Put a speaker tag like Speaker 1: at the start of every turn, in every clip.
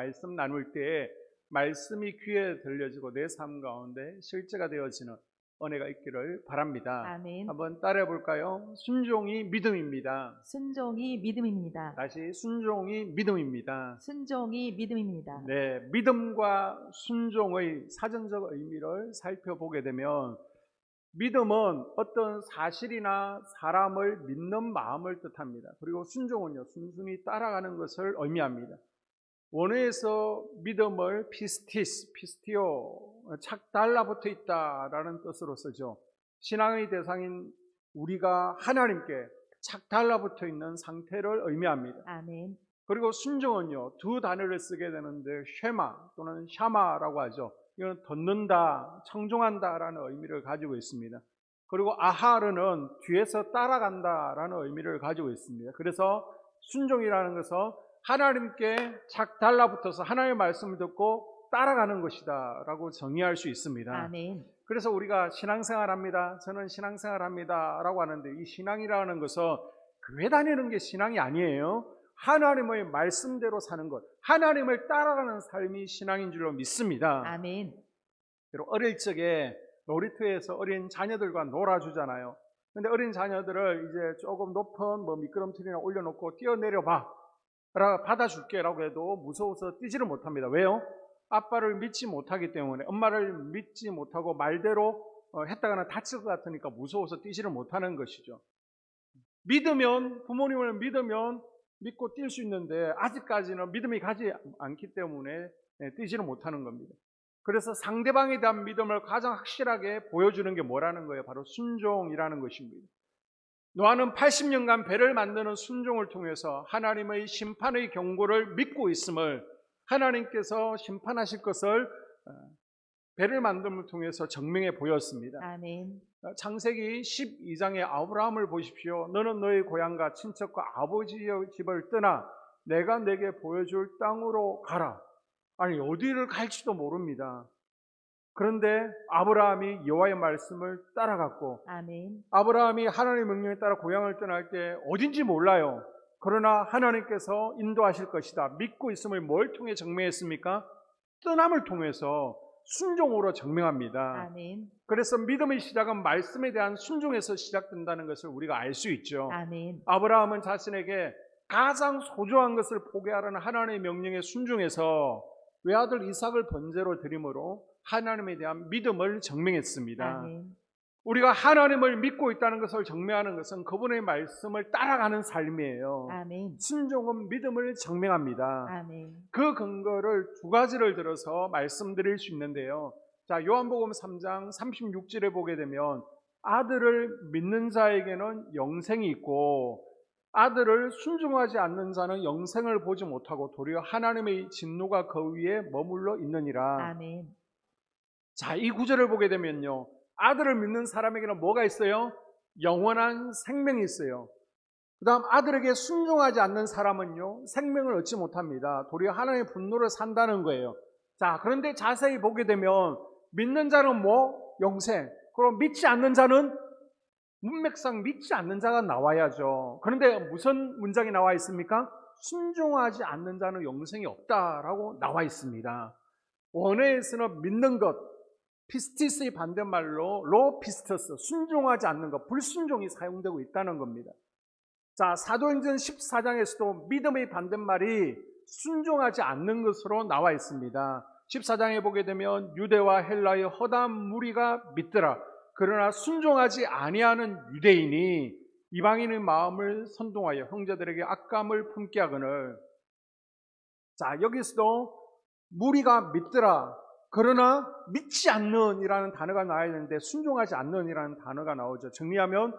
Speaker 1: 말씀 나눌 때 말씀이 귀에 들려지고 내 삶 가운데 실제가 되어지는 은혜가 있기를 바랍니다.
Speaker 2: 아멘.
Speaker 1: 한번 따라해 볼까요? 순종이 믿음입니다.
Speaker 2: 순종이 믿음입니다.
Speaker 1: 다시 순종이 믿음입니다.
Speaker 2: 순종이 믿음입니다.
Speaker 1: 네, 믿음과 순종의 사전적 의미를 살펴보게 되면 믿음은 어떤 사실이나 사람을 믿는 마음을 뜻합니다. 그리고 순종은요, 순순히 따라가는 것을 의미합니다. 원어에서 믿음을 피스티오, 착 달라붙어 있다라는 뜻으로 쓰죠. 신앙의 대상인 우리가 하나님께 착 달라붙어 있는 상태를 의미합니다.
Speaker 2: 아멘.
Speaker 1: 그리고 순종은요, 두 단어를 쓰게 되는데 쉐마 또는 샤마라고 하죠. 이건 듣는다, 청종한다라는 의미를 가지고 있습니다. 그리고 아하르는 뒤에서 따라간다라는 의미를 가지고 있습니다. 그래서 순종이라는 것은 하나님께 착 달라붙어서 하나님의 말씀을 듣고 따라가는 것이다 라고 정의할 수 있습니다.
Speaker 2: 아멘.
Speaker 1: 그래서 우리가 신앙생활합니다, 저는 신앙생활합니다 라고 하는데, 이 신앙이라는 것은 교회 다니는 게 신앙이 아니에요. 하나님의 말씀대로 사는 것, 하나님을 따라가는 삶이 신앙인 줄로 믿습니다.
Speaker 2: 아멘.
Speaker 1: 그리고 어릴 적에 놀이터에서 어린 자녀들과 놀아주잖아요. 근데 어린 자녀들을 이제 조금 높은 미끄럼틀이나 올려놓고 뛰어내려봐 라고 받아줄게 라고 해도 무서워서 뛰지를 못합니다. 왜요? 아빠를 믿지 못하기 때문에, 엄마를 믿지 못하고 말대로 했다가는 다칠 것 같으니까 무서워서 뛰지를 못하는 것이죠. 믿으면, 부모님을 믿으면 믿고 뛸 수 있는데 아직까지는 믿음이 가지 않기 때문에 뛰지를 못하는 겁니다. 그래서 상대방에 대한 믿음을 가장 확실하게 보여주는 게 뭐라는 거예요? 바로 순종이라는 것입니다. 노아는 80년간 배를 만드는 순종을 통해서 하나님의 심판의 경고를 믿고 있음을, 하나님께서 심판하실 것을 배를 만듦을 통해서 증명해 보였습니다.
Speaker 2: 아멘.
Speaker 1: 창세기 12장의 아브라함을 보십시오. 너는 너의 고향과 친척과 아버지의 집을 떠나 내가 내게 보여줄 땅으로 가라. 아니, 어디를 갈지도 모릅니다. 그런데 아브라함이 여호와의 말씀을 따라갔고,
Speaker 2: 아멘.
Speaker 1: 아브라함이 하나님의 명령에 따라 고향을 떠날 때 어딘지 몰라요. 그러나 하나님께서 인도하실 것이다 믿고 있음을 뭘 통해 증명했습니까? 떠남을 통해서 순종으로 증명합니다.
Speaker 2: 아멘.
Speaker 1: 그래서 믿음의 시작은 말씀에 대한 순종에서 시작된다는 것을 우리가 알 수 있죠.
Speaker 2: 아멘.
Speaker 1: 아브라함은 자신에게 가장 소중한 것을 포기하라는 하나님의 명령에 순종해서 외아들 이삭을 번제로 드림으로 하나님에 대한 믿음을 증명했습니다.
Speaker 2: 아멘.
Speaker 1: 우리가 하나님을 믿고 있다는 것을 증명하는 것은 그분의 말씀을 따라가는 삶이에요.
Speaker 2: 아멘.
Speaker 1: 순종은 믿음을 증명합니다.
Speaker 2: 아멘.
Speaker 1: 그 근거를 두 가지를 들어서 말씀드릴 수 있는데요. 자, 요한복음 3장 36절에 보게 되면 아들을 믿는 자에게는 영생이 있고 아들을 순종하지 않는 자는 영생을 보지 못하고 도리어 하나님의 진노가 그 위에 머물러 있느니라.
Speaker 2: 아멘.
Speaker 1: 자, 이 구절을 보게 되면요, 아들을 믿는 사람에게는 뭐가 있어요? 영원한 생명이 있어요. 그 다음 아들에게 순종하지 않는 사람은요, 생명을 얻지 못합니다. 도리어 하나님의 분노를 산다는 거예요. 자, 그런데 자세히 보게 되면 믿는 자는 영생. 그럼 믿지 않는 자는 문맥상 믿지 않는 자가 나와야죠. 그런데 무슨 문장이 나와 있습니까? 순종하지 않는 자는 영생이 없다라고 나와 있습니다. 원어에서는 믿는 것, 피스티스의 반대말로 로피스터스, 순종하지 않는 것, 불순종이 사용되고 있다는 겁니다. 자, 사도행전 14장에서도 믿음의 반대말이 순종하지 않는 것으로 나와 있습니다. 14장에 보게 되면 유대와 헬라의 허다한 무리가 믿더라. 그러나 순종하지 아니하는 유대인이 이방인의 마음을 선동하여 형제들에게 악감을 품게 하거늘. 자, 여기서도 무리가 믿더라. 그러나 믿지 않는 이라는 단어가 나와야 되는데 순종하지 않는 이라는 단어가 나오죠. 정리하면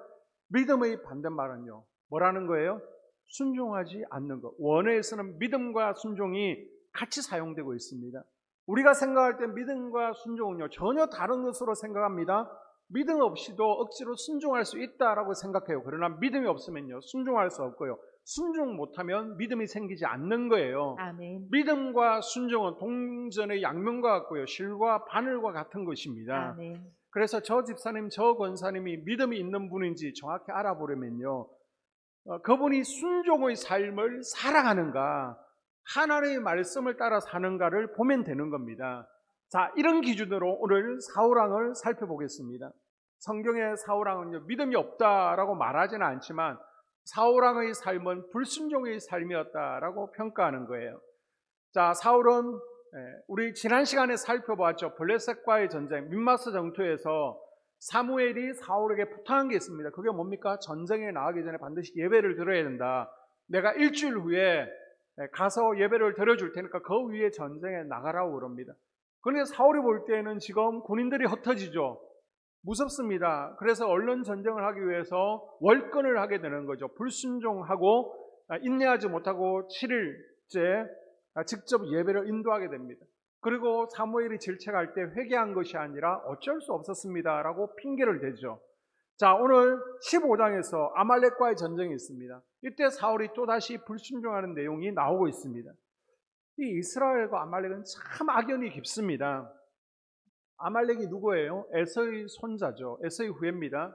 Speaker 1: 믿음의 반대말은요, 뭐라는 거예요? 순종하지 않는 것. 원어에서는 믿음과 순종이 같이 사용되고 있습니다. 우리가 생각할 때 믿음과 순종은요, 전혀 다른 것으로 생각합니다. 믿음 없이도 억지로 순종할 수 있다라고 생각해요. 그러나 믿음이 없으면요, 순종할 수 없고요. 순종 못하면 믿음이 생기지 않는 거예요.
Speaker 2: 아멘.
Speaker 1: 믿음과 순종은 동전의 양면과 같고요, 실과 바늘과 같은 것입니다.
Speaker 2: 아멘.
Speaker 1: 그래서 저 집사님, 저 권사님이 믿음이 있는 분인지 정확히 알아보려면요, 그분이 순종의 삶을 살아가는가, 하나님의 말씀을 따라 사는가를 보면 되는 겁니다. 자, 이런 기준으로 오늘 사울왕을 살펴보겠습니다. 성경의 사울왕은요, 믿음이 없다라고 말하지는 않지만 사울왕의 삶은 불순종의 삶이었다라고 평가하는 거예요. 자, 사울은 우리 지난 시간에 살펴보았죠. 블레셋과의 전쟁, 민마스 전투에서 사무엘이 사울에게 부탁한 게 있습니다. 그게 뭡니까? 전쟁에 나가기 전에 반드시 예배를 드려야 된다. 내가 일주일 후에 가서 예배를 드려줄 테니까 그 위에 전쟁에 나가라고 그럽니다. 그런데 사울이 볼 때는 지금 군인들이 흩어지죠. 무섭습니다. 그래서 얼른 전쟁을 하기 위해서 월권을 하게 되는 거죠. 불순종하고 인내하지 못하고 7일째 직접 예배를 인도하게 됩니다. 그리고 사무엘이 질책할 때 회개한 것이 아니라 어쩔 수 없었습니다 라고 핑계를 대죠. 자, 오늘 15장에서 아말렉과의 전쟁이 있습니다. 이때 사울이 또다시 불순종하는 내용이 나오고 있습니다. 이 이스라엘과 아말렉은 참 악연이 깊습니다. 아말렉이 누구예요? 에서의 손자죠. 에서의 후예입니다.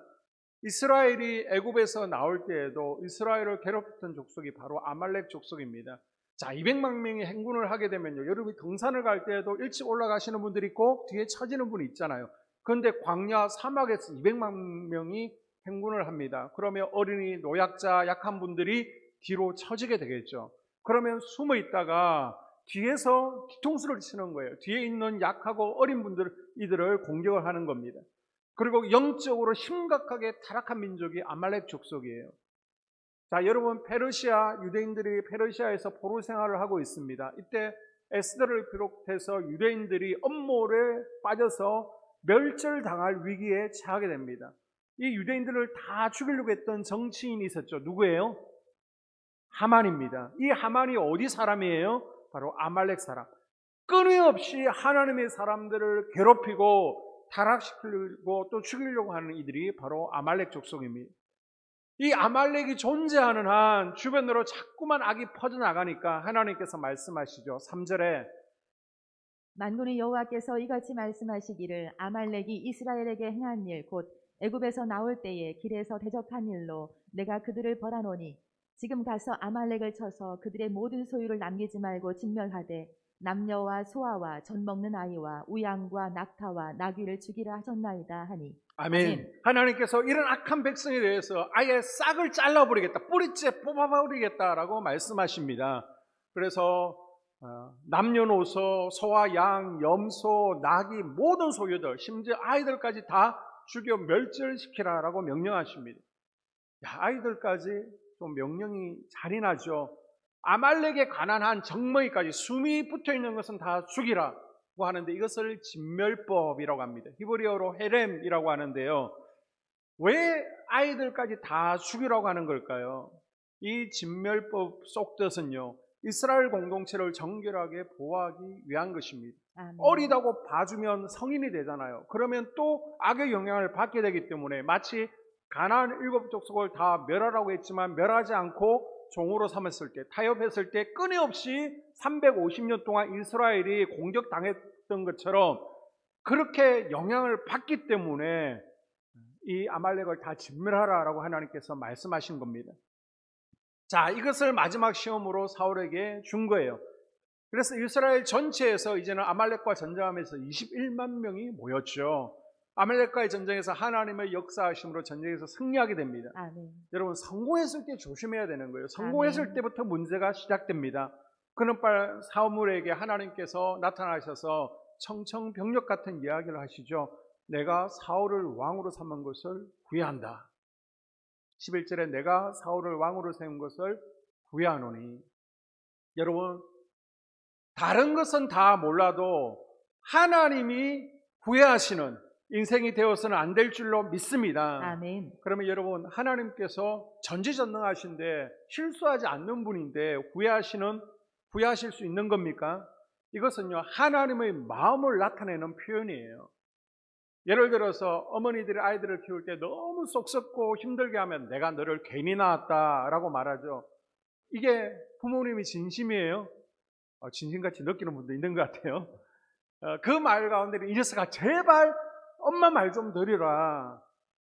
Speaker 1: 이스라엘이 애굽에서 나올 때에도 이스라엘을 괴롭혔던 족속이 바로 아말렉 족속입니다. 자, 200만 명이 행군을 하게 되면요, 여러분이 등산을 갈 때에도 일찍 올라가시는 분들이 있고 뒤에 처지는 분이 있잖아요. 그런데 광야 사막에서 200만 명이 행군을 합니다. 그러면 어린이, 노약자, 약한 분들이 뒤로 처지게 되겠죠. 그러면 숨어 있다가 뒤에서 뒤통수를 치는 거예요. 뒤에 있는 약하고 어린 분들, 이들을 공격을 하는 겁니다. 그리고 영적으로 심각하게 타락한 민족이 아말렉 족속이에요. 자, 여러분, 페르시아, 유대인들이 페르시아에서 포로 생활을 하고 있습니다. 이때 에스더를 비롯해서 유대인들이 엄몰에 빠져서 멸절당할 위기에 처하게 됩니다. 이 유대인들을 다 죽이려고 했던 정치인이 있었죠. 누구예요? 하만입니다. 이 하만이 어디 사람이에요? 바로 아말렉 사람. 끊임없이 하나님의 사람들을 괴롭히고 타락시키려고 또 죽이려고 하는 이들이 바로 아말렉 족속입니다. 이 아말렉이 존재하는 한 주변으로 자꾸만 악이 퍼져나가니까 하나님께서 말씀하시죠. 3절에
Speaker 2: 만군의 여호와께서 이같이 말씀하시기를 아말렉이 이스라엘에게 행한 일 곧 애굽에서 나올 때에 길에서 대적한 일로 내가 그들을 벌하노니 지금 가서 아말렉을 쳐서 그들의 모든 소유를 남기지 말고 진멸하되 남녀와 소아와 젖 먹는 아이와 우양과 낙타와 나귀를 죽이라 하셨나이다 하니.
Speaker 1: 아멘. 하나님께서 이런 악한 백성에 대해서 아예 싹을 잘라버리겠다, 뿌리째 뽑아버리겠다라고 말씀하십니다. 그래서 남녀노소, 소와 양, 염소, 나귀 모든 소유들, 심지어 아이들까지 다 죽여 멸절시키라라고 명령하십니다. 야, 아이들까지 좀 명령이 잔인하죠. 아말렉에 관한 한 정머리까지 숨이 붙어있는 것은 다 죽이라고 하는데 이것을 진멸법이라고 합니다. 히브리어로 헤렘이라고 하는데요. 왜 아이들까지 다 죽이라고 하는 걸까요? 이 진멸법 속 뜻은요, 이스라엘 공동체를 정결하게 보호하기 위한 것입니다.
Speaker 2: 아멘.
Speaker 1: 어리다고 봐주면 성인이 되잖아요. 그러면 또 악의 영향을 받게 되기 때문에 마치 가나안 7 족속을 다 멸하라고 했지만 멸하지 않고 종으로 삼았을 때, 타협했을 때 끊임없이 350년 동안 이스라엘이 공격당했던 것처럼 그렇게 영향을 받기 때문에 이 아말렉을 다 진멸하라라고 하나님께서 말씀하신 겁니다. 자, 이것을 마지막 시험으로 사울에게 준 거예요. 그래서 이스라엘 전체에서 이제는 아말렉과 전쟁하면서 21만 명이 모였죠. 아말렉과의 전쟁에서 하나님의 역사하심으로 전쟁에서 승리하게 됩니다.
Speaker 2: 아멘.
Speaker 1: 여러분, 성공했을 때 조심해야 되는 거예요. 성공했을
Speaker 2: 아멘.
Speaker 1: 때부터 문제가 시작됩니다. 그런 사무엘에게 하나님께서 나타나셔서 청청병력 같은 이야기를 하시죠. 내가 사울을 왕으로 삼은 것을 후회한다. 11절에 내가 사울을 왕으로 세운 것을 후회하노니. 여러분, 다른 것은 다 몰라도 하나님이 후회하시는 인생이 되어서는 안 될 줄로 믿습니다.
Speaker 2: 아멘.
Speaker 1: 그러면 여러분, 하나님께서 전지전능하신데 실수하지 않는 분인데 후회하실 수 있는 겁니까? 이것은요, 하나님의 마음을 나타내는 표현이에요. 예를 들어서 어머니들이 아이들을 키울 때 너무 속 썩고 힘들게 하면 내가 너를 괜히 낳았다라고 말하죠. 이게 부모님이 진심이에요? 진심같이 느끼는 분도 있는 것 같아요. 그 말 가운데 이 녀석아 제발 엄마 말 좀 들으라,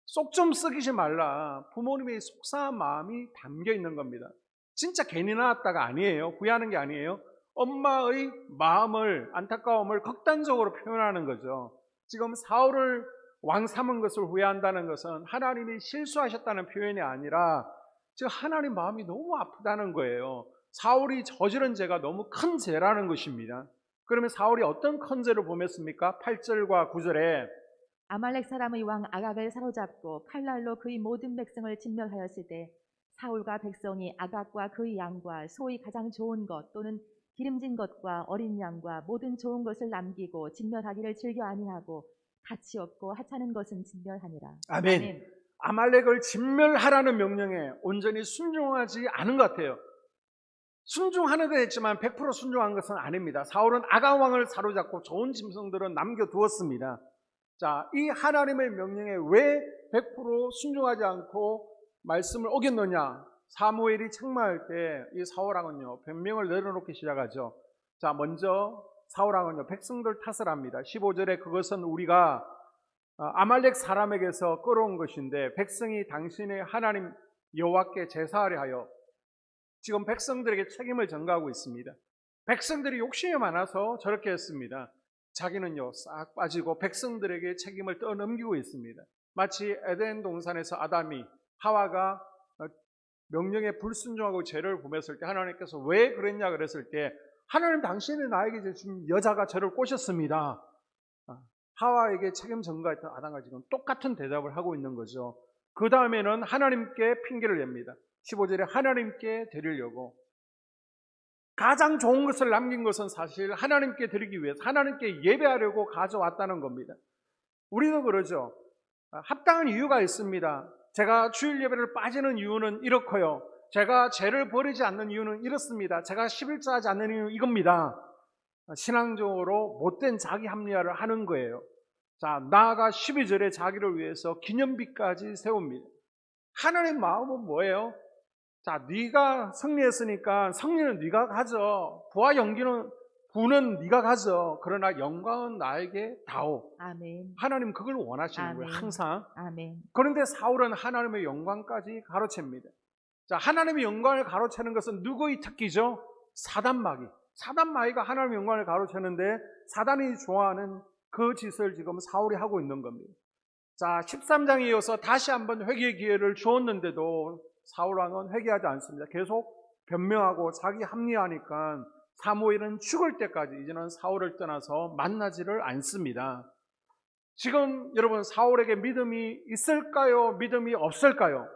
Speaker 1: 속 좀 썩이지 말라, 부모님의 속상한 마음이 담겨 있는 겁니다. 진짜 괜히 낳았다가 아니에요. 후회하는 게 아니에요. 엄마의 마음을, 안타까움을 극단적으로 표현하는 거죠. 지금 사울을 왕 삼은 것을 후회한다는 것은 하나님이 실수하셨다는 표현이 아니라 지금 하나님 마음이 너무 아프다는 거예요. 사울이 저지른 죄가 너무 큰 죄라는 것입니다. 그러면 사울이 어떤 큰 죄를 범했습니까? 8절과 9절에
Speaker 2: 아말렉 사람의 왕 아각을 사로잡고 칼날로 그의 모든 백성을 진멸하였을 때 사울과 백성이 아각과 그의 양과 소의 가장 좋은 것 또는 기름진 것과 어린 양과 모든 좋은 것을 남기고 진멸하기를 즐겨 아니하고 가치 없고 하찮은 것은 진멸하니라.
Speaker 1: 아멘. 아말렉을 진멸하라는 명령에 온전히 순종하지 않은 것 같아요. 순종하는 건 했지만 100% 순종한 것은 아닙니다. 사울은 아각 왕을 사로잡고 좋은 짐승들은 남겨두었습니다. 자, 이 하나님의 명령에 왜 100% 순종하지 않고 말씀을 어겼느냐? 사무엘이 책망할 때 이 사울왕은요 변명을 내려놓기 시작하죠. 자, 먼저 사울왕은요 백성들 탓을 합니다. 15절에 그것은 우리가 아말렉 사람에게서 끌어온 것인데 백성이 당신의 하나님 여호와께 제사하려 하여 지금 백성들에게 책임을 전가하고 있습니다. 백성들이 욕심이 많아서 저렇게 했습니다. 자기는요 싹 빠지고 백성들에게 책임을 떠넘기고 있습니다. 마치 에덴 동산에서 아담이 하와가 명령에 불순종하고 죄를 범했을 때 하나님께서 왜 그랬냐 그랬을 때 하나님 당신이 나에게 주신 여자가 저를 꼬셨습니다. 하와에게 책임 전가했던 아담과 지금 똑같은 대답을 하고 있는 거죠. 그 다음에는 하나님께 핑계를 냅니다. 15절에 하나님께 드리려고 가장 좋은 것을 남긴 것은 사실 하나님께 드리기 위해서 하나님께 예배하려고 가져왔다는 겁니다. 우리도 그러죠. 합당한 이유가 있습니다. 제가 주일 예배를 빠지는 이유는 이렇고요. 제가 죄를 버리지 않는 이유는 이렇습니다. 제가 11조 하지 않는 이유는 이겁니다. 신앙적으로 못된 자기 합리화를 하는 거예요. 자, 나아가 12절에 자기를 위해서 기념비까지 세웁니다. 하나님 마음은 뭐예요? 자, 네가 승리했으니까 승리는 네가 가져. 부와 연기는 부는 네가 가져. 그러나 영광은 나에게 다오.
Speaker 2: 아멘.
Speaker 1: 하나님 그걸 원하시는
Speaker 2: 아멘.
Speaker 1: 거예요. 항상.
Speaker 2: 아멘.
Speaker 1: 그런데 사울은 하나님의 영광까지 가로챕니다. 자, 하나님의 영광을 가로채는 것은 누구의 특기죠? 사단마귀. 사단마귀가 하나님의 영광을 가로채는데 사단이 좋아하는 그 짓을 지금 사울이 하고 있는 겁니다. 자, 13장에 이어서 다시 한번 회개의 기회를 주었는데도 사울왕은 회개하지 않습니다. 계속 변명하고 자기 합리화하니까 사무엘은 죽을 때까지 이제는 사울을 떠나서 만나지를 않습니다. 지금 여러분 사울에게 믿음이 있을까요? 믿음이 없을까요?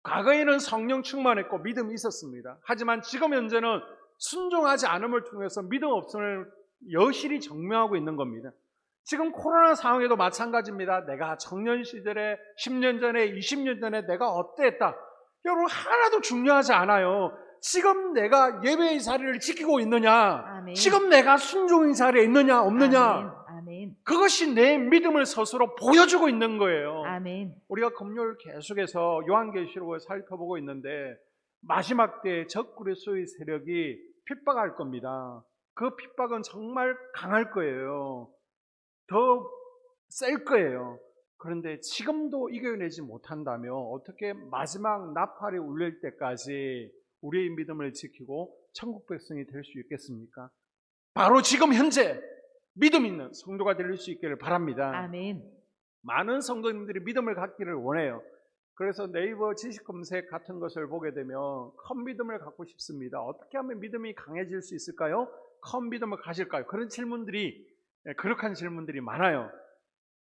Speaker 1: 과거에는 성령 충만했고 믿음이 있었습니다. 하지만 지금 현재는 순종하지 않음을 통해서 믿음 없음을 여실히 증명하고 있는 겁니다. 지금 코로나 상황에도 마찬가지입니다. 내가 청년 시절에 10년 전에 20년 전에 내가 어땠다. 여러분 하나도 중요하지 않아요. 지금 내가 예배의 자리를 지키고 있느냐,
Speaker 2: 아멘.
Speaker 1: 지금 내가 순종의 자리에 있느냐 없느냐,
Speaker 2: 아멘. 아멘.
Speaker 1: 그것이 내 믿음을 스스로 보여주고 있는 거예요.
Speaker 2: 아멘.
Speaker 1: 우리가 금요일 계속해서 요한계시록을 살펴보고 있는데 마지막 때에 적그리스도의 세력이 핍박할 겁니다. 그 핍박은 정말 강할 거예요. 더 셀 거예요. 그런데 지금도 이겨내지 못한다면 어떻게 마지막 나팔이 울릴 때까지 우리의 믿음을 지키고 천국 백성이 될 수 있겠습니까? 바로 지금 현재 믿음 있는 성도가 될 수 있기를 바랍니다.
Speaker 2: 아멘.
Speaker 1: 많은 성도님들이 믿음을 갖기를 원해요. 그래서 네이버 지식 검색 같은 것을 보게 되면 큰 믿음을 갖고 싶습니다. 어떻게 하면 믿음이 강해질 수 있을까요? 큰 믿음을 가질까요? 그런 질문들이, 그렇게 질문들이 많아요.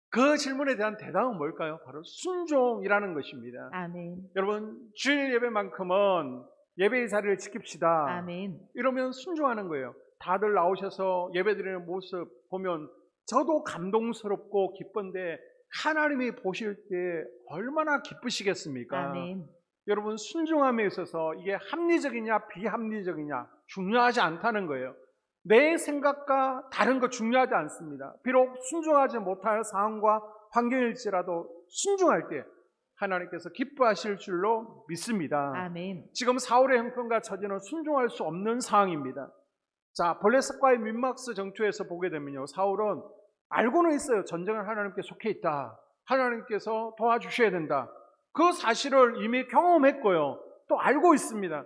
Speaker 1: 그 질문에 대한 대답은 뭘까요? 바로 순종이라는 것입니다.
Speaker 2: 아멘.
Speaker 1: 여러분 주일 예배만큼은 예배의 자리를 지킵시다.
Speaker 2: 아멘.
Speaker 1: 이러면 순종하는 거예요. 다들 나오셔서 예배드리는 모습 보면 저도 감동스럽고 기쁜데 하나님이 보실 때 얼마나 기쁘시겠습니까?
Speaker 2: 아멘.
Speaker 1: 여러분 순종함에 있어서 이게 합리적이냐 비합리적이냐 중요하지 않다는 거예요. 내 생각과 다른 거 중요하지 않습니다. 비록 순종하지 못할 상황과 환경일지라도 순종할 때 하나님께서 기뻐하실 줄로 믿습니다.
Speaker 2: 아멘.
Speaker 1: 지금 사울의 형편과 처지는 순종할 수 없는 상황입니다. 자, 블레셋과의 민막스 전투에서 보게 되면요, 사울은 알고는 있어요. 전쟁은 하나님께 속해 있다. 하나님께서 도와주셔야 된다. 그 사실을 이미 경험했고요. 또 알고 있습니다.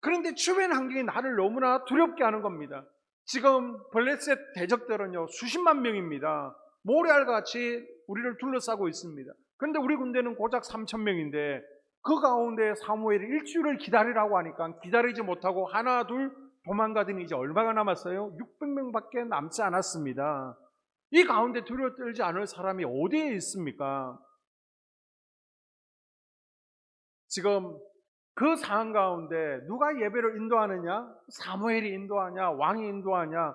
Speaker 1: 그런데 주변 환경이 나를 너무나 두렵게 하는 겁니다. 지금 블레셋 대적들은요 수십만 명입니다. 모래알같이 우리를 둘러싸고 있습니다. 그런데 우리 군대는 고작 3천 명인데 그 가운데 사무엘이 일주일을 기다리라고 하니까 기다리지 못하고 하나 둘 도망가더니 이제 얼마가 남았어요? 600명밖에 남지 않았습니다. 이 가운데 두려워 떨지 않을 사람이 어디에 있습니까? 지금 그 상황 가운데 누가 예배를 인도하느냐? 사무엘이 인도하냐? 왕이 인도하냐?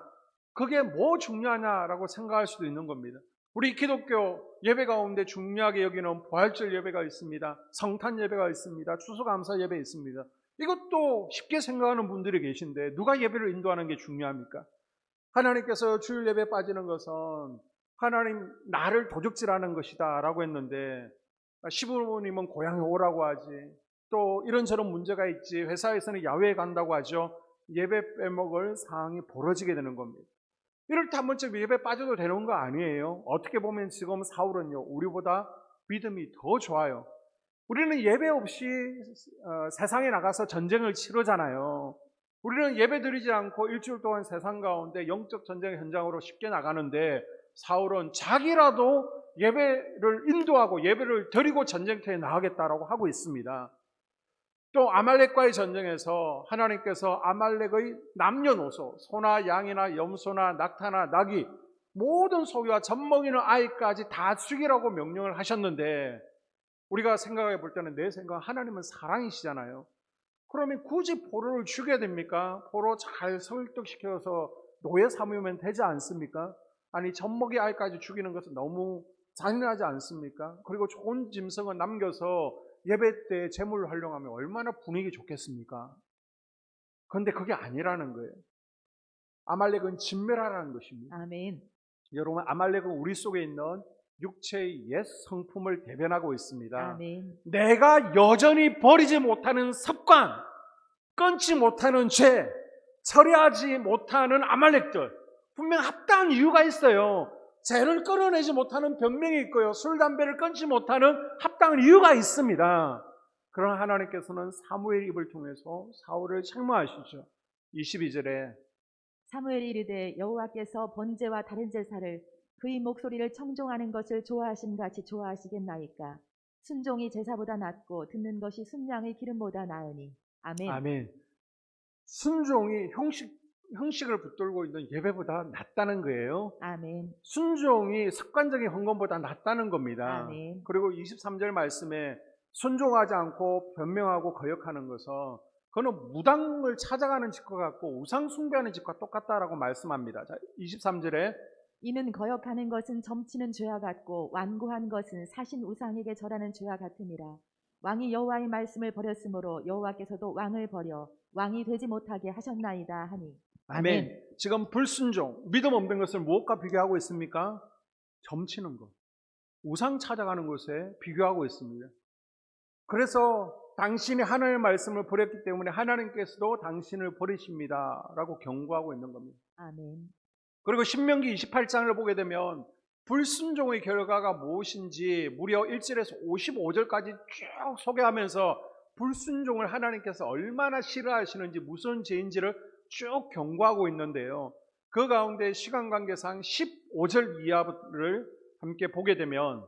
Speaker 1: 그게 뭐 중요하냐라고 생각할 수도 있는 겁니다. 우리 기독교 예배 가운데 중요하게 여기는 부활절 예배가 있습니다. 성탄 예배가 있습니다. 추수감사 예배 있습니다. 이것도 쉽게 생각하는 분들이 계신데 누가 예배를 인도하는 게 중요합니까? 하나님께서 주일 예배에 빠지는 것은 하나님 나를 도적질하는 것이다 라고 했는데 시부모님은 고향에 오라고 하지, 또 이런저런 문제가 있지, 회사에서는 야외에 간다고 하죠. 예배 빼먹을 상황이 벌어지게 되는 겁니다. 이럴 때 한 번쯤 예배 빠져도 되는 거 아니에요? 어떻게 보면 지금 사울은요 우리보다 믿음이 더 좋아요. 우리는 예배 없이 세상에 나가서 전쟁을 치르잖아요. 우리는 예배 드리지 않고 일주일 동안 세상 가운데 영적 전쟁 현장으로 쉽게 나가는데 사울은 자기라도 예배를 인도하고 예배를 드리고 전쟁터에 나가겠다라고 하고 있습니다. 또 아말렉과의 전쟁에서 하나님께서 아말렉의 남녀노소, 소나 양이나 염소나 낙타나 나귀 모든 소유와 젖먹이는 아이까지 다 죽이라고 명령을 하셨는데 우리가 생각해 볼 때는 내 생각은 하나님은 사랑이시잖아요. 그러면 굳이 포로를 죽여야 됩니까? 포로 잘 설득시켜서 노예 삼으면 되지 않습니까? 아니 젖먹이 아이까지 죽이는 것은 너무 잔인하지 않습니까? 그리고 좋은 짐승을 남겨서 예배 때 제물을 활용하면 얼마나 분위기 좋겠습니까? 그런데 그게 아니라는 거예요. 아말렉은 진멸하라는 것입니다.
Speaker 2: 아멘.
Speaker 1: 여러분, 아말렉은 우리 속에 있는 육체의 옛 성품을 대변하고 있습니다.
Speaker 2: 아멘.
Speaker 1: 내가 여전히 버리지 못하는 습관, 끊지 못하는 죄, 처리하지 못하는 아말렉들, 분명 합당한 이유가 있어요. 죄를 끊어내지 못하는 변명이 있고요. 술, 담배를 끊지 못하는 합당한 이유가 있습니다. 그러나 하나님께서는 사무엘 입을 통해서 사울을 책망하시죠. 22절에
Speaker 2: 사무엘이 이르되 여호와께서 번제와 다른 제사를 그의 목소리를 청종하는 것을 좋아하심 같이 좋아하시겠나이까. 순종이 제사보다 낫고 듣는 것이 순양의 기름보다 나으니. 아멘.
Speaker 1: 아멘. 순종이 형식을 붙들고 있는 예배보다 낫다는 거예요.
Speaker 2: 아멘.
Speaker 1: 순종이 습관적인 헌금보다 낫다는 겁니다.
Speaker 2: 아멘.
Speaker 1: 그리고 23절 말씀에 순종하지 않고 변명하고 거역하는 것은 그는 무당을 찾아가는 집과 같고 우상 숭배하는 집과 똑같다라고 말씀합니다. 자, 23절에
Speaker 2: 이는 거역하는 것은 점치는 죄와 같고 완고한 것은 사신 우상에게 절하는 죄와 같음이라. 왕이 여호와의 말씀을 버렸으므로 여호와께서도 왕을 버려 왕이 되지 못하게 하셨나이다 하니.
Speaker 1: 아멘. 지금 불순종, 믿음 없는 것을 무엇과 비교하고 있습니까? 점치는 것, 우상 찾아가는 것에 비교하고 있습니다. 그래서 당신이 하나님의 말씀을 버렸기 때문에 하나님께서도 당신을 버리십니다 라고 경고하고 있는 겁니다.
Speaker 2: 아멘.
Speaker 1: 그리고 신명기 28장을 보게 되면 불순종의 결과가 무엇인지 무려 1절에서 55절까지 쭉 소개하면서 불순종을 하나님께서 얼마나 싫어하시는지 무슨 죄인지를 쭉 경고하고 있는데요. 그 가운데 시간 관계상 15절 이하를 함께 보게 되면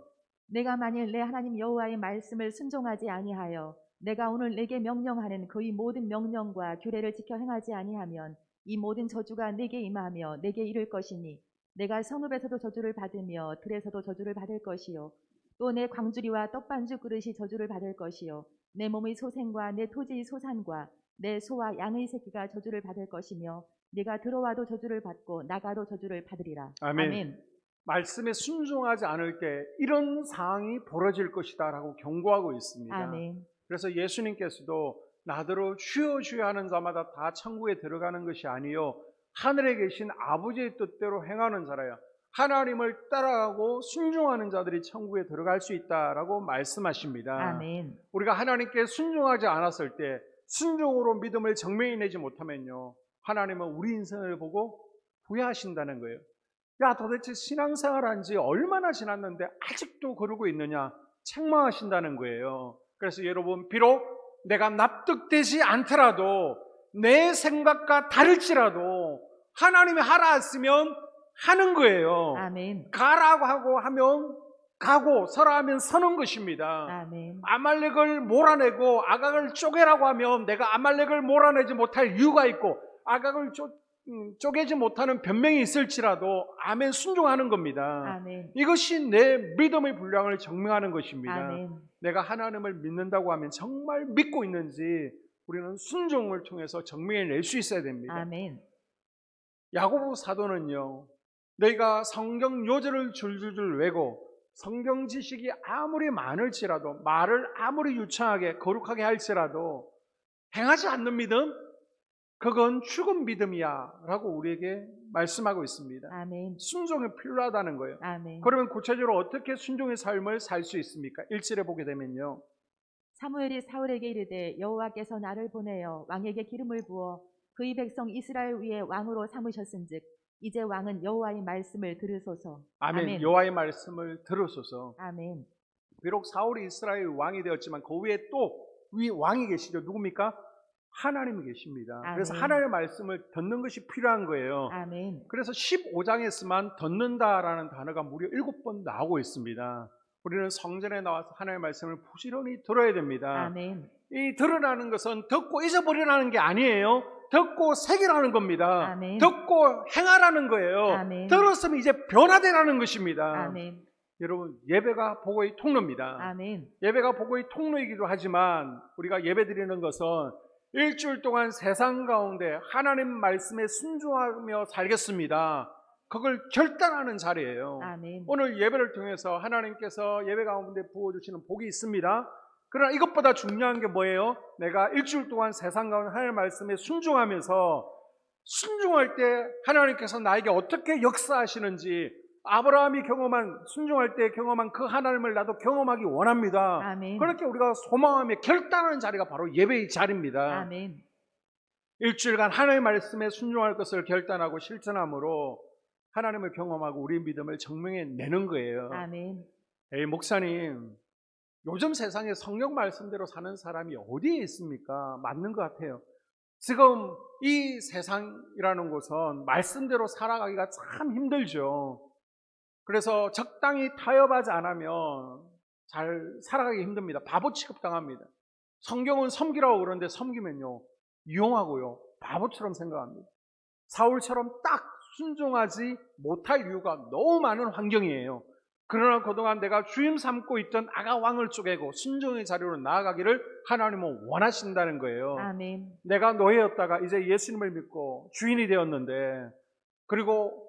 Speaker 2: 내가 만일 내 하나님 여호와의 말씀을 순종하지 아니하여 내가 오늘 내게 명령하는 그의 모든 명령과 규례를 지켜 행하지 아니하면 이 모든 저주가 내게 임하며 내게 이를 것이니 내가 성읍에서도 저주를 받으며 들에서도 저주를 받을 것이요 또 내 광주리와 떡반죽 그릇이 저주를 받을 것이요 내 몸의 소생과 내 토지의 소산과 내 소와 양의 새끼가 저주를 받을 것이며 네가 들어와도 저주를 받고 나가도 저주를 받으리라.
Speaker 1: 아멘.
Speaker 2: 아멘.
Speaker 1: 말씀에 순종하지 않을 때 이런 상황이 벌어질 것이다 라고 경고하고 있습니다.
Speaker 2: 아멘.
Speaker 1: 그래서 예수님께서도 나더러 주여 주여 하는 자마다 다 천국에 들어가는 것이 아니요 하늘에 계신 아버지의 뜻대로 행하는 자라야 하나님을 따라가고 순종하는 자들이 천국에 들어갈 수 있다라고 말씀하십니다.
Speaker 2: 아멘.
Speaker 1: 우리가 하나님께 순종하지 않았을 때 순종으로 믿음을 정면히 내지 못하면요 하나님은 우리 인생을 보고 후회하신다는 거예요. 야, 도대체 신앙생활한 지 얼마나 지났는데 아직도 그러고 있느냐 책망하신다는 거예요. 그래서 여러분, 비록 내가 납득되지 않더라도 내 생각과 다를지라도 하나님이 하라 했으면 하는 거예요.
Speaker 2: 아멘.
Speaker 1: 가라고 하고 하면 가고 서라 하면 서는 것입니다.
Speaker 2: 아멘.
Speaker 1: 아말렉을 몰아내고 아각을 쪼개라고 하면 내가 아말렉을 몰아내지 못할 이유가 있고 아각을 쪼개지 못하는 변명이 있을지라도 아멘 순종하는 겁니다.
Speaker 2: 아멘.
Speaker 1: 이것이 내 믿음의 분량을 증명하는 것입니다.
Speaker 2: 아멘.
Speaker 1: 내가 하나님을 믿는다고 하면 정말 믿고 있는지 우리는 순종을 통해서 증명해낼 수 있어야 됩니다.
Speaker 2: 아멘.
Speaker 1: 야고보 사도는요, 너희가 성경 요절을 줄줄줄 외고 성경 지식이 아무리 많을지라도 말을 아무리 유창하게 거룩하게 할지라도 행하지 않는 믿음, 그건 죽은 믿음이야 라고 우리에게 말씀하고 있습니다.
Speaker 2: 아멘.
Speaker 1: 순종이 필요하다는 거예요.
Speaker 2: 아멘.
Speaker 1: 그러면 구체적으로 어떻게 순종의 삶을 살 수 있습니까? 1절에 보게 되면요,
Speaker 2: 사무엘이 사울에게 이르되 여호와께서 나를 보내어 왕에게 기름을 부어 그의 백성 이스라엘 위에 왕으로 삼으셨은즉 이제 왕은 여호와의 말씀을 들으소서.
Speaker 1: 아멘.
Speaker 2: 아멘.
Speaker 1: 여호와의 말씀을 들으소서.
Speaker 2: 아멘.
Speaker 1: 비록 사울이 이스라엘 왕이 되었지만 그 위에 또 왕이 계시죠. 누굽니까? 하나님이 계십니다.
Speaker 2: 아멘.
Speaker 1: 그래서 하나님의 말씀을 듣는 것이 필요한 거예요.
Speaker 2: 아멘.
Speaker 1: 그래서 15장에서만 듣는다라는 단어가 무려 7번 나오고 있습니다. 우리는 성전에 나와서 하나님의 말씀을 부지런히 들어야 됩니다.
Speaker 2: 아멘.
Speaker 1: 이 들으라는 것은 듣고 잊어버리라는 게 아니에요. 듣고 새기라는 겁니다.
Speaker 2: 아멘.
Speaker 1: 듣고 행하라는 거예요.
Speaker 2: 아멘.
Speaker 1: 들었으면 이제 변화되라는 것입니다.
Speaker 2: 아멘.
Speaker 1: 여러분, 예배가 복의 통로입니다.
Speaker 2: 아멘.
Speaker 1: 예배가 복의 통로이기도 하지만 우리가 예배 드리는 것은 일주일 동안 세상 가운데 하나님 말씀에 순종하며 살겠습니다. 그걸 결단하는 자리예요.
Speaker 2: 아멘.
Speaker 1: 오늘 예배를 통해서 하나님께서 예배 가운데 부어주시는 복이 있습니다. 그러나 이것보다 중요한 게 뭐예요? 내가 일주일 동안 세상 가운데 하나님의 말씀에 순종하면서 순종할 때 하나님께서 나에게 어떻게 역사하시는지 아브라함이 순종할 때 경험한 그 하나님을 나도 경험하기 원합니다.
Speaker 2: 아멘.
Speaker 1: 그렇게 우리가 소망하며 결단하는 자리가 바로 예배의 자리입니다.
Speaker 2: 아멘.
Speaker 1: 일주일간 하나님의 말씀에 순종할 것을 결단하고 실천함으로 하나님을 경험하고 우리의 믿음을 증명해내는 거예요.
Speaker 2: 아멘.
Speaker 1: 에이, 목사님, 요즘 세상에 성경 말씀대로 사는 사람이 어디에 있습니까? 맞는 것 같아요. 지금 이 세상이라는 곳은 말씀대로 살아가기가 참 힘들죠. 그래서 적당히 타협하지 않으면 잘 살아가기 힘듭니다. 바보 취급당합니다. 성경은 섬기라고 그러는데 섬기면요, 이용하고요, 바보처럼 생각합니다. 사울처럼 딱 순종하지 못할 이유가 너무 많은 환경이에요. 그러나 그동안 내가 주임 삼고 있던 아가 왕을 쪼개고 순종의 자리로 나아가기를 하나님은 원하신다는 거예요.
Speaker 2: 아멘.
Speaker 1: 내가 노예였다가 이제 예수님을 믿고 주인이 되었는데, 그리고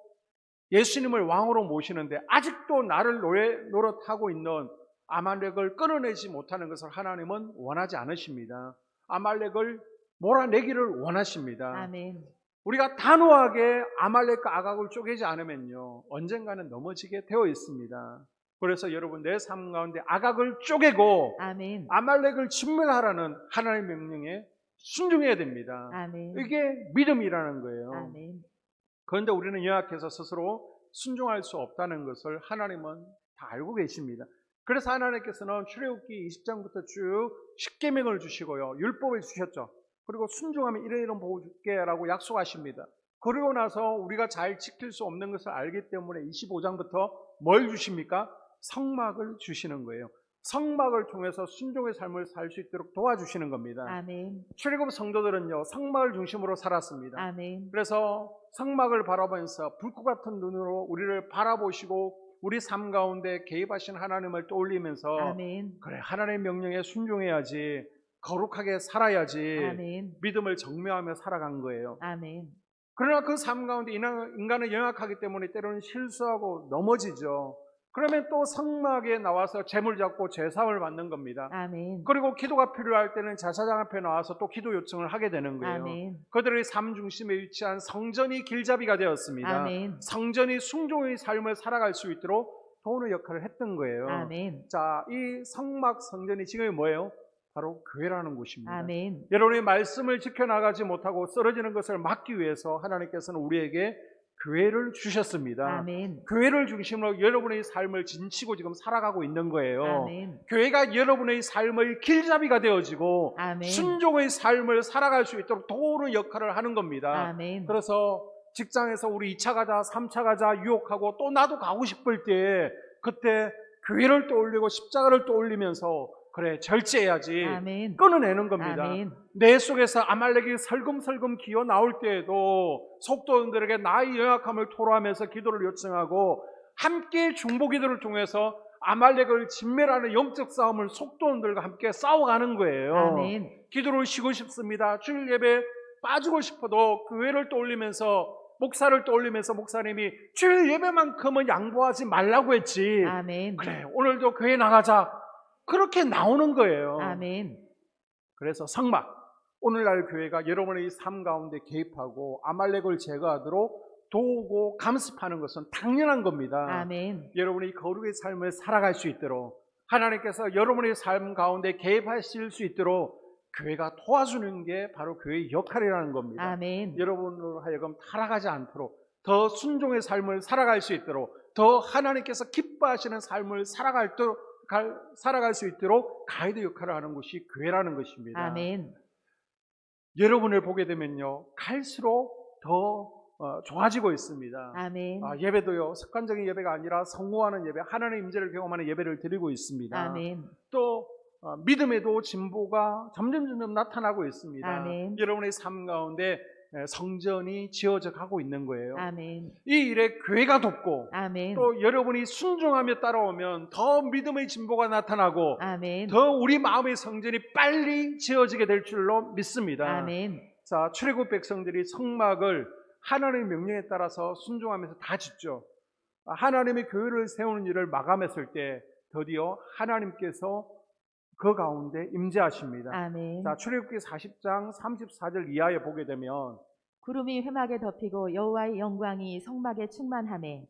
Speaker 1: 예수님을 왕으로 모시는데 아직도 나를 노예 노릇하고 있는 아말렉을 끊어내지 못하는 것을 하나님은 원하지 않으십니다. 아말렉을 몰아내기를 원하십니다.
Speaker 2: 아멘.
Speaker 1: 우리가 단호하게 아말렉과 아각을 쪼개지 않으면요, 언젠가는 넘어지게 되어 있습니다. 그래서 여러분, 내 삶 가운데 아각을 쪼개고
Speaker 2: 아멘.
Speaker 1: 아말렉을 진멸하라는 하나님의 명령에 순종해야 됩니다.
Speaker 2: 아멘.
Speaker 1: 이게 믿음이라는 거예요.
Speaker 2: 아멘.
Speaker 1: 그런데 우리는 연약해서 스스로 순종할 수 없다는 것을 하나님은 다 알고 계십니다. 그래서 하나님께서는 출애굽기 20장부터 쭉 십계명을 주시고요, 율법을 주셨죠. 그리고 순종하면 이런 복을 줄게 라고 약속하십니다. 그러고 나서 우리가 잘 지킬 수 없는 것을 알기 때문에 25장부터 뭘 주십니까? 성막을 주시는 거예요. 성막을 통해서 순종의 삶을 살 수 있도록 도와주시는 겁니다.
Speaker 2: 아멘.
Speaker 1: 출애굽 성도들은요, 성막을 중심으로 살았습니다.
Speaker 2: 아멘.
Speaker 1: 그래서 성막을 바라보면서 불꽃 같은 눈으로 우리를 바라보시고 우리 삶 가운데 개입하신 하나님을 떠올리면서
Speaker 2: 아멘.
Speaker 1: 그래, 하나님의 명령에 순종해야지, 거룩하게 살아야지
Speaker 2: 아멘.
Speaker 1: 믿음을 증명하며 살아간 거예요.
Speaker 2: 아멘.
Speaker 1: 그러나 그 삶 가운데 인간은 연약하기 때문에 때로는 실수하고 넘어지죠. 그러면 또 성막에 나와서 제물 잡고 제사를 받는 겁니다.
Speaker 2: 아멘.
Speaker 1: 그리고 기도가 필요할 때는 제사장 앞에 나와서 또 기도 요청을 하게 되는 거예요.
Speaker 2: 아멘.
Speaker 1: 그들의 삶 중심에 위치한 성전이 길잡이가 되었습니다.
Speaker 2: 아멘.
Speaker 1: 성전이 순종의 삶을 살아갈 수 있도록 도우는 역할을 했던 거예요.
Speaker 2: 아멘.
Speaker 1: 자, 이 성막 성전이 지금 뭐예요? 바로 교회라는 곳입니다.
Speaker 2: 아멘.
Speaker 1: 여러분이 말씀을 지켜나가지 못하고 쓰러지는 것을 막기 위해서 하나님께서는 우리에게 교회를 주셨습니다.
Speaker 2: 아멘.
Speaker 1: 교회를 중심으로 여러분의 삶을 진치고 지금 살아가고 있는 거예요.
Speaker 2: 아멘.
Speaker 1: 교회가 여러분의 삶의 길잡이가 되어지고
Speaker 2: 아멘.
Speaker 1: 순종의 삶을 살아갈 수 있도록 도우는 역할을 하는 겁니다.
Speaker 2: 아멘.
Speaker 1: 그래서 직장에서 우리 2차 가자, 3차 가자 유혹하고 또 나도 가고 싶을 때 그때 교회를 떠올리고 십자가를 떠올리면서 그래 절제해야지
Speaker 2: 아멘.
Speaker 1: 끊어내는 겁니다.
Speaker 2: 아멘.
Speaker 1: 내 속에서 아말렉이 설금설금 기어 나올 때에도 속도원들에게 나의 연약함을 토로하면서 기도를 요청하고 함께 중보기도를 통해서 아말렉을 진멸하는 영적 싸움을 속도원들과 함께 싸워가는 거예요.
Speaker 2: 아멘.
Speaker 1: 기도를 쉬고 싶습니다. 주일 예배 빠지고 싶어도 교회를 떠올리면서 목사를 떠올리면서 목사님이 주일 예배만큼은 양보하지 말라고 했지.
Speaker 2: 아멘.
Speaker 1: 그래 오늘도 교회 나가자. 그렇게 나오는 거예요.
Speaker 2: 아멘.
Speaker 1: 그래서 성막, 오늘날 교회가 여러분의 삶 가운데 개입하고 아말렉을 제거하도록 도우고 감습하는 것은 당연한 겁니다.
Speaker 2: 아멘.
Speaker 1: 여러분이 거룩의 삶을 살아갈 수 있도록 하나님께서 여러분의 삶 가운데 개입하실 수 있도록 교회가 도와주는 게 바로 교회의 역할이라는 겁니다.
Speaker 2: 아멘.
Speaker 1: 여러분으로 하여금 타락하지 않도록 더 순종의 삶을 살아갈 수 있도록 더 하나님께서 기뻐하시는 삶을 살아갈 수 있도록 가이드 역할을 하는 것이 교회라는 것입니다.
Speaker 2: 아멘.
Speaker 1: 여러분을 보게 되면요 갈수록 더 좋아지고 있습니다.
Speaker 2: 아멘.
Speaker 1: 예배도요 습관적인 예배가 아니라 성공하는 예배, 하나님의 임재를 경험하는 예배를 드리고 있습니다.
Speaker 2: 아멘.
Speaker 1: 또 믿음에도 진보가 점점 나타나고 있습니다.
Speaker 2: 아멘.
Speaker 1: 여러분의 삶 가운데 성전이 지어져 가고 있는 거예요.
Speaker 2: 아멘.
Speaker 1: 이 일에 교회가 돕고
Speaker 2: 아멘.
Speaker 1: 또 여러분이 순종하며 따라오면 더 믿음의 진보가 나타나고
Speaker 2: 아멘.
Speaker 1: 더 우리 마음의 성전이 빨리 지어지게 될 줄로 믿습니다.
Speaker 2: 아멘.
Speaker 1: 자, 출애굽 백성들이 성막을 하나님의 명령에 따라서 순종하면서 다 짓죠. 하나님의 교회를 세우는 일을 마감했을 때 드디어 하나님께서 그 가운데 임재하십니다.
Speaker 2: 아멘.
Speaker 1: 자, 출애굽기 40장 34절 이하에 보게 되면
Speaker 2: 구름이 회막에 덮이고 여호와의 영광이 성막에 충만하매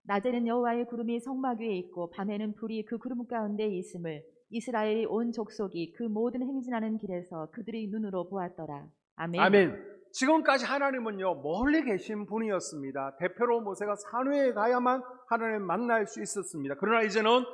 Speaker 2: 낮에는 여호와의 구름이 성막 위에 있고 밤에는 불이 그 구름 가운데 있음을 이스라엘이 온 족속이 그 모든 행진하는 길에서 그들의 눈으로 보았더라. 아멘.
Speaker 1: 아멘. 지금까지 하나님은요 멀리 계신 분이었습니다. 대표로 모세가 산회에 가야만 하나님을 만날 수 있었습니다. 그러나 이제는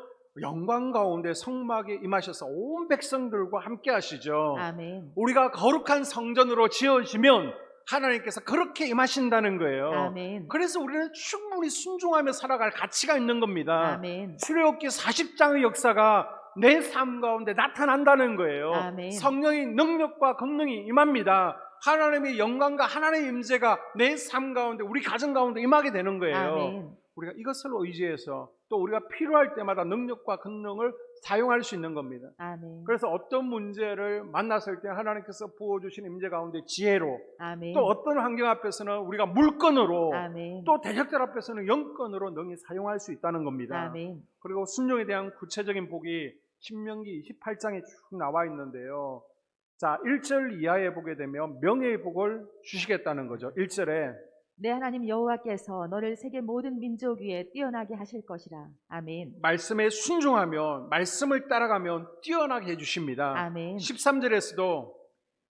Speaker 1: 영광 가운데 성막에 임하셔서 온 백성들과 함께 하시죠.
Speaker 2: 아멘.
Speaker 1: 우리가 거룩한 성전으로 지어지면 하나님께서 그렇게 임하신다는 거예요.
Speaker 2: 아멘.
Speaker 1: 그래서 우리는 충분히 순종하며 살아갈 가치가 있는 겁니다.
Speaker 2: 아멘.
Speaker 1: 출애굽기 40장의 역사가 내 삶 가운데 나타난다는 거예요.
Speaker 2: 아멘.
Speaker 1: 성령의 능력과 권능이 임합니다. 하나님의 영광과 하나님의 임재가 내 삶 가운데 우리 가정 가운데 임하게 되는 거예요.
Speaker 2: 아멘.
Speaker 1: 우리가 이것을 의지해서 또 우리가 필요할 때마다 능력과 권능을 사용할 수 있는 겁니다.
Speaker 2: 아멘.
Speaker 1: 그래서 어떤 문제를 만났을 때 하나님께서 부어주신 임재 가운데 지혜로
Speaker 2: 아멘.
Speaker 1: 또 어떤 환경 앞에서는 우리가 물건으로
Speaker 2: 아멘.
Speaker 1: 또 대적들 앞에서는 영건으로 능히 사용할 수 있다는 겁니다.
Speaker 2: 아멘.
Speaker 1: 그리고 순종에 대한 구체적인 복이 신명기 28장에 쭉 나와 있는데요. 자, 1절 이하에 보게 되면 명예의 복을 주시겠다는 거죠. 1절에
Speaker 2: 내 하나님 여호와께서 너를 세계 모든 민족 위에 뛰어나게 하실 것이라. 아멘.
Speaker 1: 말씀에 순종하면 말씀을 따라가면 뛰어나게 해주십니다.
Speaker 2: 아멘.
Speaker 1: 13절에서도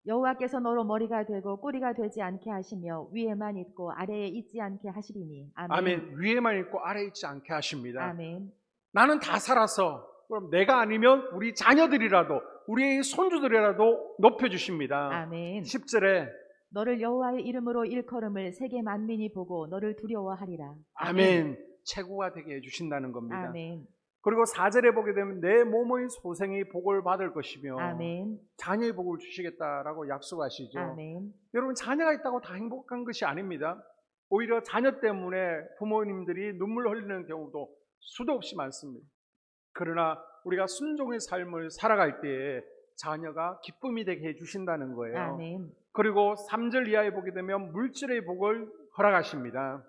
Speaker 2: 여호와께서 너로 머리가 되고 꼬리가 되지 않게 하시며 위에만 있고 아래에 있지 않게 하시리니. 아멘.
Speaker 1: 아멘. 위에만 있고 아래에 있지 않게 하십니다.
Speaker 2: 아멘.
Speaker 1: 나는 다 살아서 그럼 내가 아니면 우리 자녀들이라도 우리의 손주들이라도 높여주십니다.
Speaker 2: 아멘.
Speaker 1: 10절에
Speaker 2: 너를 여호와의 이름으로 일컬음을 세계 만민이 보고 너를 두려워하리라.
Speaker 1: 아멘. 최고가 되게 해주신다는 겁니다.
Speaker 2: 아멘.
Speaker 1: 그리고 4절에 보게 되면 내 몸의 소생이 복을 받을 것이며
Speaker 2: 아멘.
Speaker 1: 자녀의 복을 주시겠다라고 약속하시죠.
Speaker 2: 아멘.
Speaker 1: 여러분 자녀가 있다고 다 행복한 것이 아닙니다. 오히려 자녀 때문에 부모님들이 눈물 흘리는 경우도 수도 없이 많습니다. 그러나 우리가 순종의 삶을 살아갈 때에 자녀가 기쁨이 되게 해주신다는 거예요.
Speaker 2: 아멘.
Speaker 1: 그리고 3절 이하에 보게 되면 물질의 복을 허락하십니다.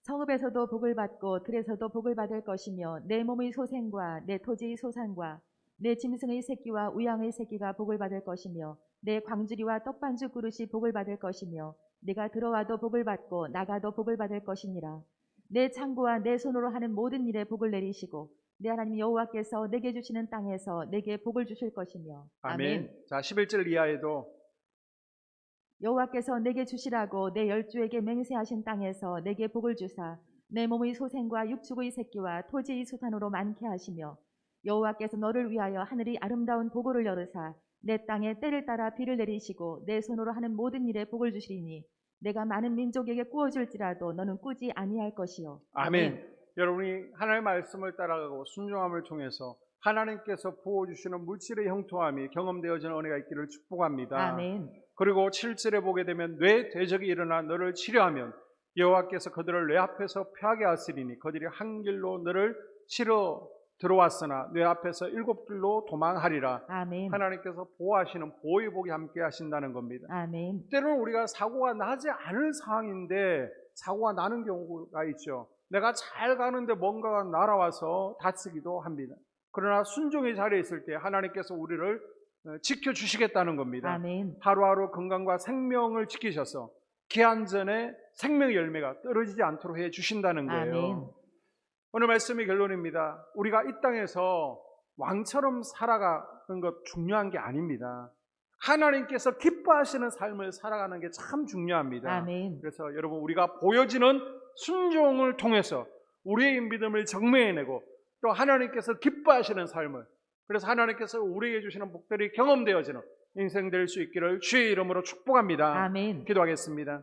Speaker 2: 성읍에서도 복을 받고 들에서도 복을 받을 것이며 내 몸의 소생과 내 토지의 소산과 내 짐승의 새끼와 우양의 새끼가 복을 받을 것이며 내 광주리와 떡반죽 그릇이 복을 받을 것이며 내가 들어와도 복을 받고 나가도 복을 받을 것이니라. 내 창고와 내 손으로 하는 모든 일에 복을 내리시고 내 하나님 여호와께서 내게 주시는 땅에서 내게 복을 주실 것이며.
Speaker 1: 아멘. 자, 11절 이하에도
Speaker 2: 여호와께서 내게 주시라고 내 열주에게 맹세하신 땅에서 내게 복을 주사 내 몸의 소생과 육축의 새끼와 토지의 수산으로 많게 하시며 여호와께서 너를 위하여 하늘이 아름다운 보고를 열으사 내 땅에 때를 따라 비를 내리시고 내 손으로 하는 모든 일에 복을 주시리니 내가 많은 민족에게 꾸어줄지라도 너는 꾸지 아니할 것이요.
Speaker 1: 아멘. 여러분이 하나님의 말씀을 따라가고 순종함을 통해서 하나님께서 부어주시는 물질의 형통함이 경험되어지는 은혜가 있기를 축복합니다.
Speaker 2: 아멘.
Speaker 1: 그리고 7절에 보게 되면 뇌 대적이 일어나 너를 치료하면 여호와께서 그들을 뇌 앞에서 펴게 하시리니 그들이 한 길로 너를 치러 들어왔으나 뇌 앞에서 7길로 도망하리라.
Speaker 2: 아멘.
Speaker 1: 하나님께서 보호하시는 보호의 복이 함께 하신다는 겁니다.
Speaker 2: 아멘.
Speaker 1: 때로는 우리가 사고가 나지 않을 상황인데 사고가 나는 경우가 있죠. 내가 잘 가는데 뭔가가 날아와서 다치기도 합니다. 그러나 순종의 자리에 있을 때 하나님께서 우리를 지켜주시겠다는 겁니다.
Speaker 2: 아멘.
Speaker 1: 하루하루 건강과 생명을 지키셔서 기한 전에 생명의 열매가 떨어지지 않도록 해주신다는 거예요.
Speaker 2: 아멘.
Speaker 1: 오늘 말씀의 결론입니다. 우리가 이 땅에서 왕처럼 살아가는 것 중요한 게 아닙니다. 하나님께서 기뻐하시는 삶을 살아가는 게 참 중요합니다.
Speaker 2: 아멘.
Speaker 1: 그래서 여러분 우리가 보여지는 순종을 통해서 우리의 믿음을 증명해내고 또 하나님께서 기뻐하시는 삶을, 그래서 하나님께서 우리에게 주시는 복들이 경험되어지는 인생 될 수 있기를 주의 이름으로 축복합니다.
Speaker 2: 아멘.
Speaker 1: 기도하겠습니다.